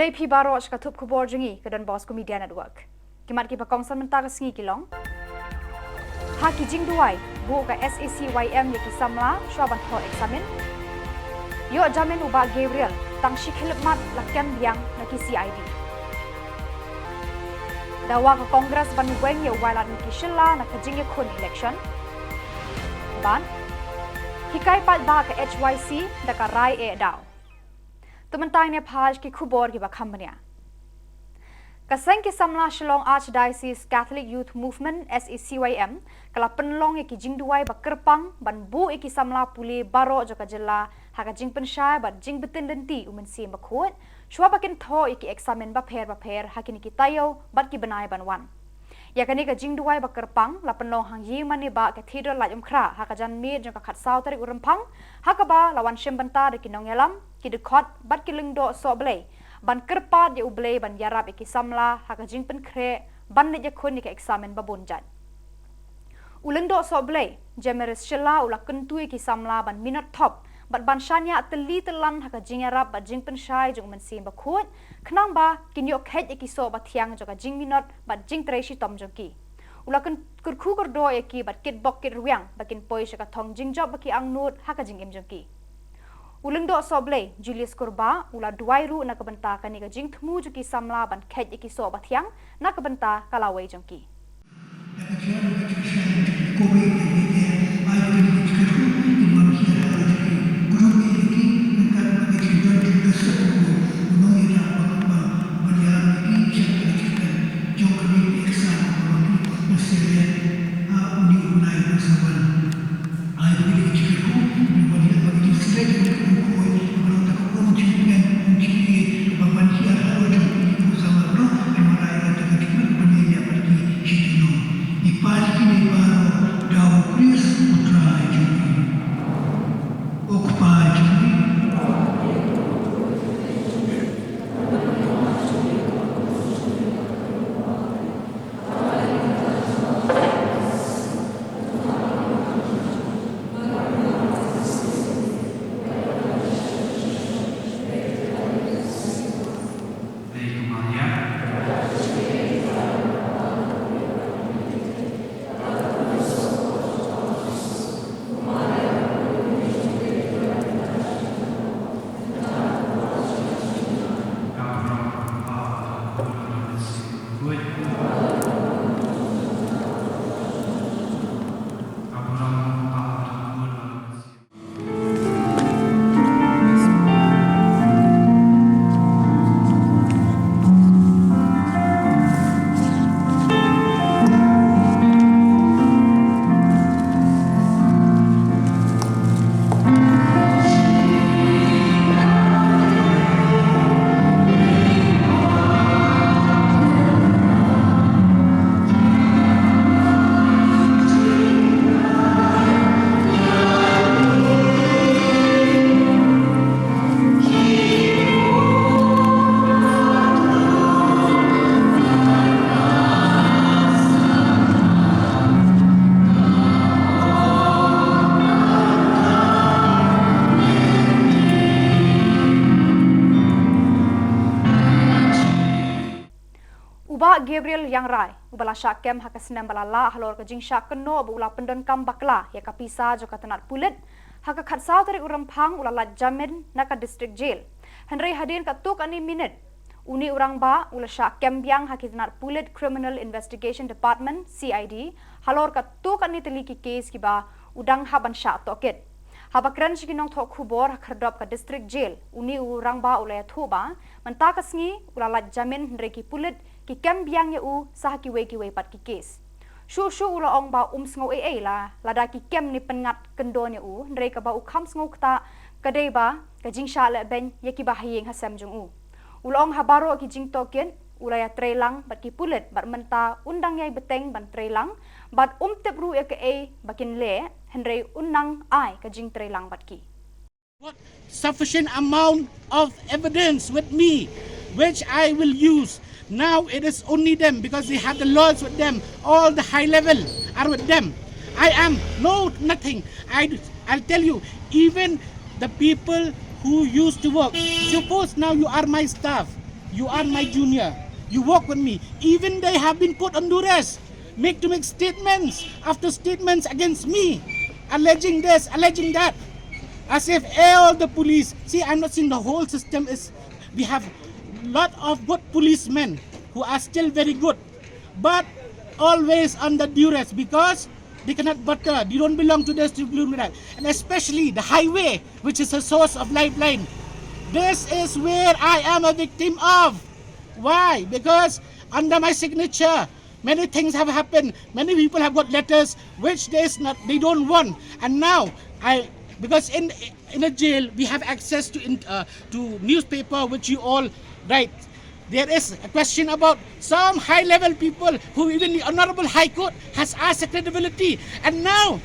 Ulay pi baroj katup Khubor jungi kedan Bosco Media Network. Kimat ki pakongsan mentara sengi kilong. Ha ki jing duai bu ka SACYM yaki samla syaban tho examen. Yo jamin uba Gabriel tang shikhilip mat lakem biang naki CID. Dawa ka Kongres ban weng ye wailat naki Shilla na ka jing ye kun election. Ban hikai pat ba ka HYC da ka rai e daw. Tementang Nepal ki Khubor ki bakhambania. Kaseng ki samla Shillong Archdiocese Catholic Youth Movement SACYM kala penlong ki jingduai bakerpang ban bu ki samla puli baro joka Jylla haka jing pensyai bat jing betin lenti umen si bakhut shwa bakin tho ki examen ba pher hakini ki tayo bat ki benai banwan. Ya kani ka jingduai bakerpang la penlong hang yi mani ba cathedral la umkhra haka jan me joka khat sau tarik urempang haka ba lawan shembanta de kinong yalam ki dekot bat ki lengdo so blai ban kerpat ye ublei ban yarap iki samla haka jing pen kre ban ne je khun ni ka examen ba bonjat ulendo so blei jemeris Shilla ula kentui ki samla ban minat top bat ban shanya teli telan haka jing yarap bat jing pen shai jung men sim ba khut khnang ba kinyo khet iki so ba thiang joka jing minot bat jing treshi tom joki ula kan kurkhu kordo eki bat kit bok kit ruang bakin poi shaka thong jing job baki angnut haka jing em joki Ulendo soble Julius Kurba ula duairu na kabenta kani ka jing thmu juki samla ban khet iki so bathiang na kabenta kalawai jongki Gabriel yang rai ubala syakem haka senam balala halor ka jing syak keno ula pendon kam bakla ya kapisa joka tanat pulit haka khatsau tarik urampang ula lat jamin naka district jail henry hadin ka tuk ani minute uni urang ba ula syakem biang haki tanat pulit criminal investigation department CID halor ka tuk ani teliki case ki ba udang haban syak toket habakran shikinong thok Khubor khardop ka district jail uni urang ba ula ya thoba menta kasngi ula lat jamin henry ki pulit ki kem biang ye u sah ki we pat ki kes shu ula ong ba sngo la lada ki kem ni pengat kendon ye u ndrei ka ba u kham sngo kta kadei ba ka jing sha le ben ye ki ba hieng hasam jung u ula ong habaro ki jing token ula ya trelang bat ki pulet bat menta undang yai beteng ban trelang bat tep ru ye ke bakin le hendrei unang ai ka jing trelang bat ki what sufficient amount of evidence with me which I will use. Now it is only them because they have the laws with them. All the high level are with them. I am nothing. I'll tell you, even the people who used to work. Suppose now you are my staff. You are my junior. You work with me. Even they have been put on duress, make statements after statements against me, alleging this, alleging that, as if all the police. See, I'm not saying the whole system is. We have lot of good policemen who are still very good, but always under duress because they cannot butter. They don't belong to this, and especially the highway, which is a source of lifeline. This is where I am a victim of. Why? Because under my signature, many things have happened. Many people have got letters which they don't want. And now because in a jail we have access to newspaper which you all write. There is a question about some high-level people who even the Honorable High Court has asked the credibility. And now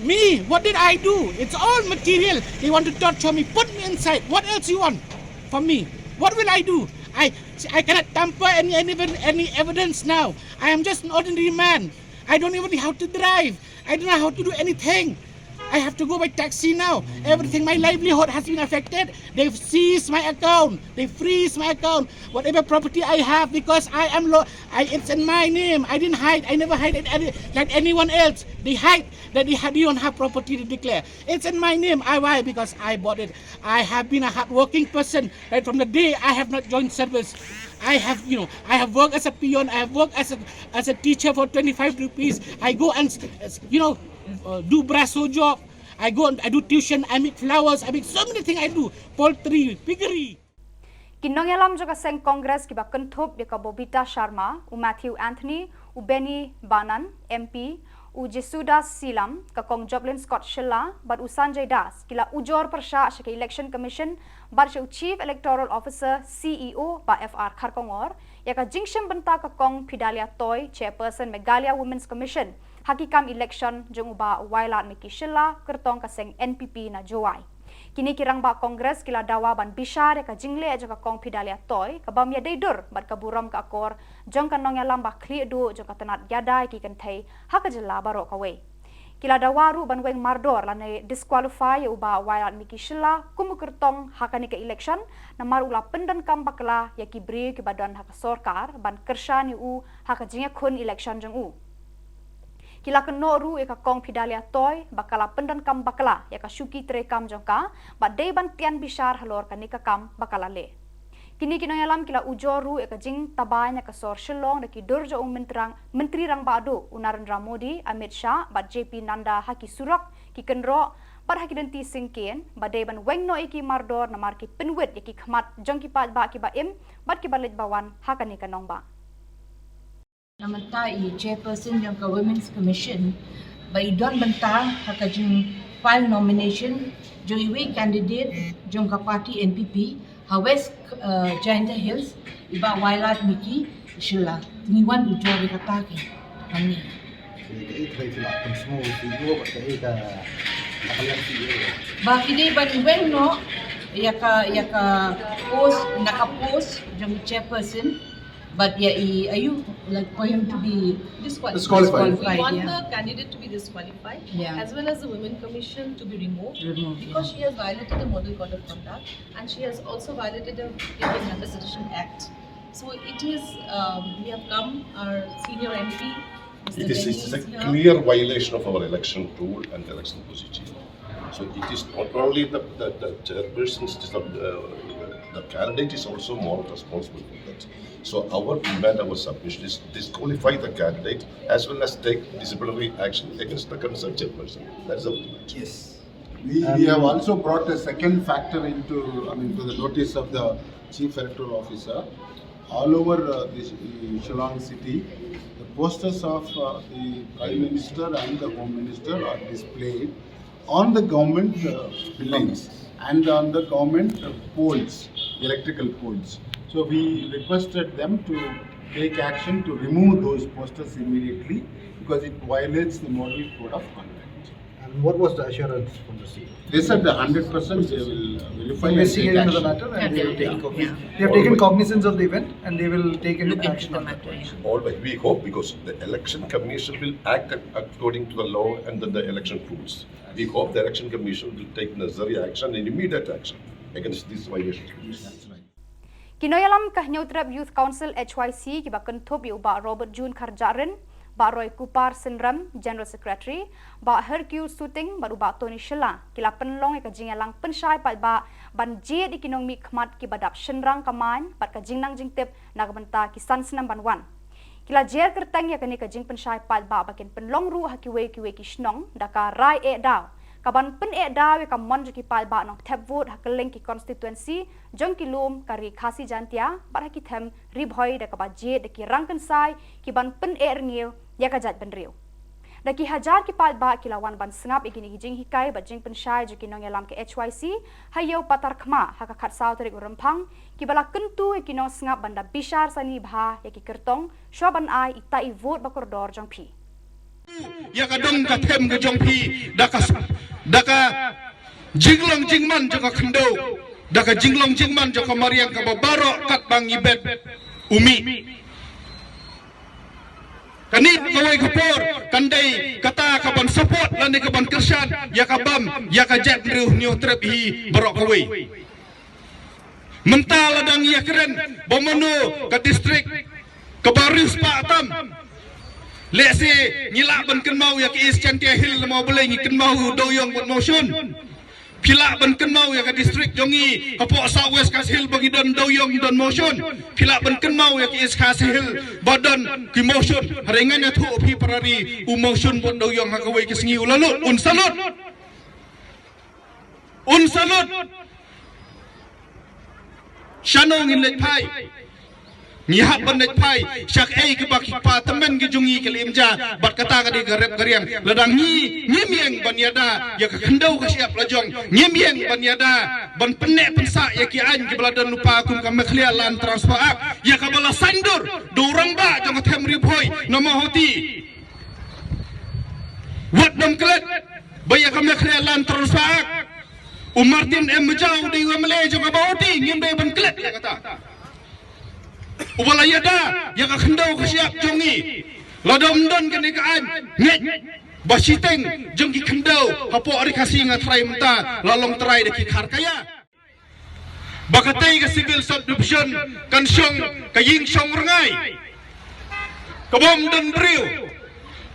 me, what did I do? It's all material. They want to torture me, put me inside. What else you want from me? What will I do? I cannot tamper any evidence now. I am just an ordinary man. I don't even know how to drive. I don't know how to do anything. I have to go by taxi now. Everything, my livelihood has been affected. They've seized my account. They freeze my account. Whatever property I have, because it's in my name. I didn't hide. I never hide it like anyone else. They hide that they don't have property to declare. It's in my name. Why? Because I bought it. I have been a hardworking person right from the day I have not joined service. I have worked as a peon. I have worked as a teacher for 25 rupees. I go and do brasso job. I go and I do tuition. I make flowers. I make so many things. I do poultry, piggery. Kinong yalam juga seng Kongres kiba kentup bika Bobita Sharma, Matthew Anthony, Benny Banan, MP, Jesuda Silam, Kong Joblin Scott Shilla, but Sanjay Das, kila ujor persya sa Election Commission, but Chief Electoral Officer, CEO, ba FR Kharkongor, yaka jingshim benta Kong Pidalia Toy, Chairperson Meghalaya Women's Commission, hakikam election jung uba wailat miki Shilla, kertong kaseng NPP na Jowai. Kini kirang ba Kongres kila dawa ban bishar ka jingle aja ka Kong Pidalia Toy, ka bam ya deidur bat ka buram ka akor, jong ka nong ya lamba kli du jong ka tenat yadai ki kan thai, haka Jylla baro ka we. Kila dawaru ban weng mardor la ne disqualify uba wailat miki Shilla, kumukertong haka ni ka election, na marula pendan kam bakla ya ki bri ki badan haka sorkar, ban kersha ni haka jinga kun election jong Kila kenoru eka Kong Pidalia Toy bakala pendan kam bakala yaka syuki tre kam jongka ba dei ban tian bishar halor kanika kam bakala le. Kini kinoyalam kila ujoru eka jing tabanya ka sor Shillong daki durjo menteri rang badu Narendra Modi, Amit Shah, ba JP Nanda haki surak ki kenro bar haki denti singken ba dei ban weng no iki mardor na marki penwit yaki khmat jongki pat ba ki ba im bat ki balit bawan hakanika nong ba. Namanta chairperson ng Women's Commission by Idon Banta hakajing file nomination jo iwe candidate jong ka party NPP ha West Giant Hills iba wailat miki Shilla tingiwan ujo ri katake kami ba kini ban iwen no yaka post naka post jong chairperson. But are you like for him to be disqualified? We want yeah. the candidate to be disqualified, Yeah. as well as the Women Commission to be removed because she has violated the Model Code of Conduct and she has also violated the Indian Member Citizen Act. So it is, we have come, our senior MP, Mr. It is Benny a is here. clear violation of our election rule and election procedure. So it is not only the chairpersons, the candidate is also more responsible for that. So our demand, our submission is disqualify the candidate as well as take disciplinary action against the concerned chairperson. That's our demand. Yes. We have also brought a second factor to the notice of the Chief Electoral Officer. All over this Shillong city, the posters of the Prime Minister and the Home Minister are displayed on the government buildings and on the government poles, electrical poles. So we requested them to take action to remove those posters immediately because it violates the Model Code of Conduct. And what was the assurance from the CEO? They said 100% they will verify and take Investigating the action. matter and they will take cognizance. Yeah. They have taken cognizance of the event and they will take Look into action the on that. matter. Yeah. All right, we hope because the election commission will act according to the law and the election rules. We hope the election commission will take necessary action and immediate action against these violations. That's right. Kinoyalam Kahnyutrap Youth Council HYC kiba kentup ba Robert June Karjarin, ba Roy Kupar Sinram General Secretary, ba Hercule Suting baru ba Tony Shillong kila penlong ka jingalang pensyai pat ba ban jid ikinong mi khmat ki badap shenrang kaman pat ka jingnang jingtip nagbanta kisan senam banwan. Kila jer kertang ya kani ka jing pensyai pat ba bakin penlong ru hakiwe ki shnong daka rai daw. Kaban pen daw ka mon ki pal ba nong tap vote hakeling ki constituency jong ki lum kari khasi jantia bar ki them ribhoi da ka ba je de ki rangkan sai ki ban pen rngiu ya ka jat benriu da ki hajar ki pal ba ki lawan ban sngap igini jing hikai ba jing pen shai jo ki nong yalam ke HYC hayo patar khma ha ka khat saw tarik urumphang ki bala kentu ki nong sngap banda bishar sani bha ya ki kertong shoban ai itai vote ba koridor jong phi ya ka dong ka them ka jong phi daka jinglong jingman joka khendo daka jinglong jingman joka mariang ka babaro kat bang ibet umi kani kawai Khubor kandai kata kaban support lani kaban kersan ya ka bam ya ka jet riu new trip hi barok kawai mental ladang ya keren bomano ka district ka baris pa atam lesi nyilak ban kenmau ya ke East Chantia Hill mau boleh ngi kenmau doyong buat motion pilak ban kenmau ya ke district jongi kapok South West Khas Hill bagi don doyong don motion pilak ban kenmau ya ke East Khas Hill badon ki motion harengan ya thu pi parari u motion buat doyong hakawai ke sengi ulalut un salut shanong in let pai Nihap bandai pai syak ke baki pa temen ke jungi ke limja bat kata ka di garep gariang ladang nyemieng banyada ya ka kendau ka siap lajong nyemieng banyada ban penek pensa ya ki an ke beladan lupa akum ka Meghalaya lan transfer ak ya ka bala sandur dorang ba jong them ribhoi nama hoti wat dam klet baya ka Meghalaya lan transfer ak Martin M Majau di Wemle jong ba hoti ngim ban klet ya kata Ubala yada yang kendau ke siap jongi ladam don ke nekaan ngej basiteng jong ki kendau hapo ari kasi nga try menta lalong try de ki khar kaya bakatai ke civil subdivision kan syong kaying syong rengai kabom don briu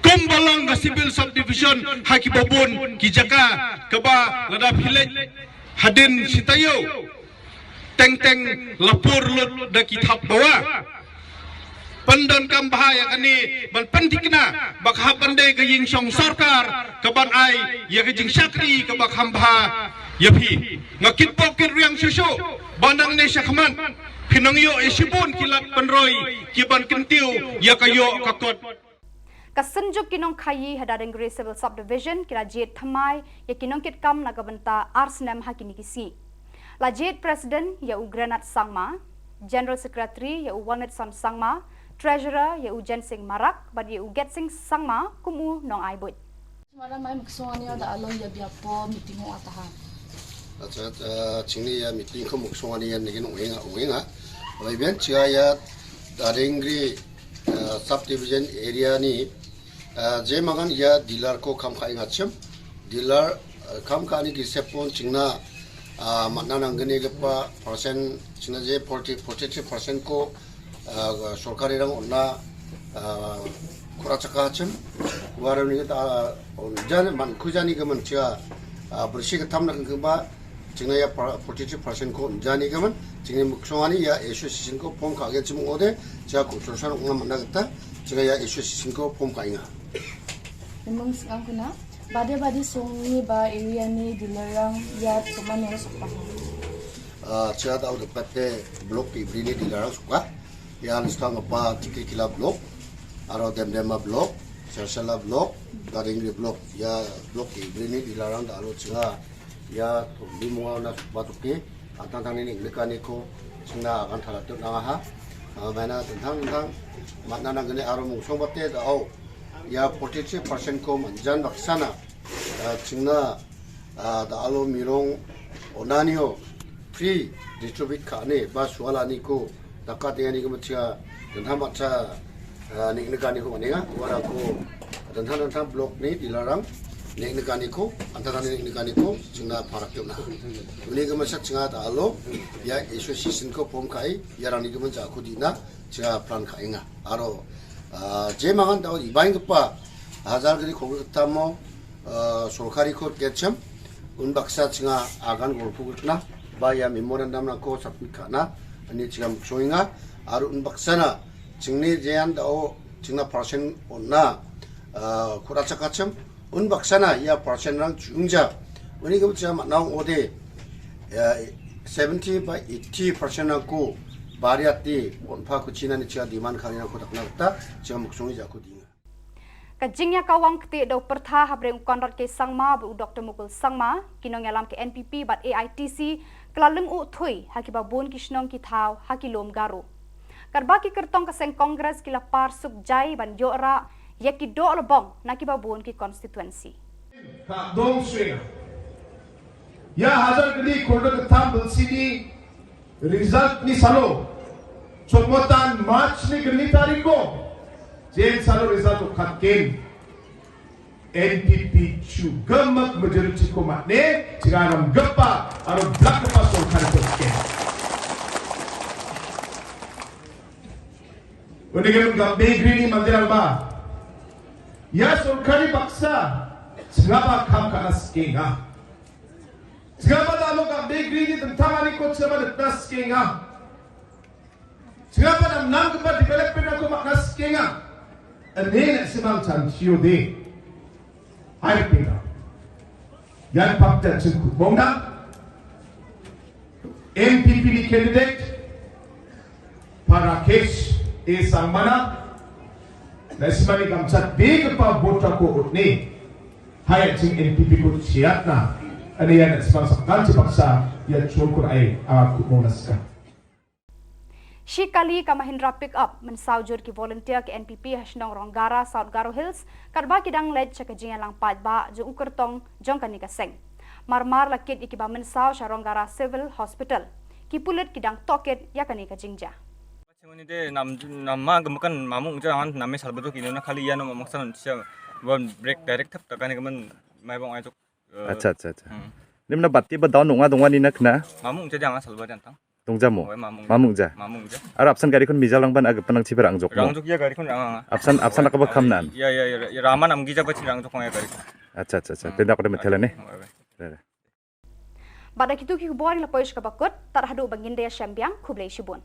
kumbalang ke civil subdivision haki babun ki jaka kaba ladap hilej hadin sitayo teng lapor lut da kitab bawa pandon kam bahaya kani ban pentikna bak ha pandai ka ying song sarkar kaban ai ya ka jing sakri ka bak hamba ya phi ngakit pokit riang susu bandang ne sakman pinang yo isibun kilat penroi kiban kentiu ya kayo kakot Kasenjuk kinong kayi hadadeng Grey Civil Subdivision kira jet thamai ya kinong kit kam nagabanta arsnem hakini kisi Lajit President ya Granat Sangma, General Secretary ya Walnut Son Sangma, Treasurer ya Jensing Marak, bad ya Getsing Sangma kumu nong aibut. Malam mai maksudnya ada along ya biapo meeting ho atahan. Cingni ya meeting ko maksudnya ni kinu uenga. Lain cia ya darengri subdivision area ni je magan ya dealer ko kam kai ngacem dealer kam kani ki sepon cingna makna nanggani kepa persen cina je 40% ko sorkari rang onna kurang cakap macam walau ni kita jangan man kujani keman cia bersih ketam nak keba cina ya 40% ko jani keman cina muksongani ya isu sisin ko pom kaget cuma ode cia kutursan onna mana kita cina ya isu sisin ko pom kainga. Memang sekarang kena. Bade songi ba area ni dilarang ya teman yang suka. Cia tahu dekat blok ibri ni dilarang suka. Yang sekarang apa tikir kila blok, atau dem-dema blok, sel-sela blok, garing blok. Ya blok ibri ni dilarang dah lalu cia ya di muka nak batuki. Tentang ini lekani ko cia akan terlalu nangah. Mana tentang makna nanggani arum song bate dah ya 40% ko manjan baksana cingna da alo mirong onanio free distribute kane ba swalani ko dakat yani ko machia dan macha ni negani ko maninga wara ko dan blok ni dilarang neknikani ko antara neknikani ko jingna parak yona uni gemasak jinga ta alo ya association ko pom kai ya rani gemen ja ko dina jinga plan kai nga aro je mangan da ibaing pa hazar gri ko tamo sorkari ko ketcham un baksa jinga agan golpu gutna ba ya memorandum na ko submit kana ani jinga muksoinga aro un baksana jingni jean da o jinga person onna kuracak kacam un baksana ya person rang jungja uni ke bcha manau ode 70 by 80% aku bariati onpa ku china ni cha diman khangina ko takna ta cha muksongi ja ku dinga Kajingnya kawang keti do pertha habreng konrat ke sangma bu Dr. Mukul Sangma kinong yalam ke NPP bat AITC kelaleng u thui hakiba bun kisnong ki thau hakilom garu karba ki kertong ka seng kongres kila par suk jai ban yora yaki do lebong nakiba bun ki constituency ka dong swing ya hazar gedi kordo tham sidi result ni salo chomotan march ni gni tariko jen salo result khatken NPP chu gamak majority ko matne chigaram gappa aro black pa so khariko ken unigem gabe green mandiral ba ya sorkari baksa sengapa kam kana skenga sengapa dalo ka bakery ni tentangani ko sama na skenga sengapa dam nam ko development ko makna skenga ane semang chan chiu de hai pinga yan pakta chen kubonga MPP ni candidate para case sangmana Nasimani kamsat big pa bota ko utni hayat sing NPP ko siat na ano yan at sepaksakan sepaksa yan syukur ay aku monaska Shikali ka Mahindra pick up mensaujur ki volunteer ke NPP hasnong Ronggara South Garo Hills karba kidang led sa kajinga lang padba jo ukertong jong kanika seng marmar lakit ikiba mensau sa Ronggara Civil Hospital kipulit kidang toket ya kanika jingja Ini nama gemukan mamung jangan namanya salah betul kini nak kali ya nama maksudnya siapa buat break direct tapi kan kemen mai bang ajuk. Acha. Ni mana batti badau nunga ni nak na? Mamung jangan salah betul tentang. Tungjamu. Mamung ja. Arab absen gari kon mijalang ban agak penang ciber angjok. Angjok ya gari kon jangan. Absen nak apa kamnan? Ya raman am gija baca angjok kong ya gari. Acha. Pindah pada metelan ni. Pada kitu ki Khubor la poish ka bakut tarhadu banginde syambiang khublei shibun.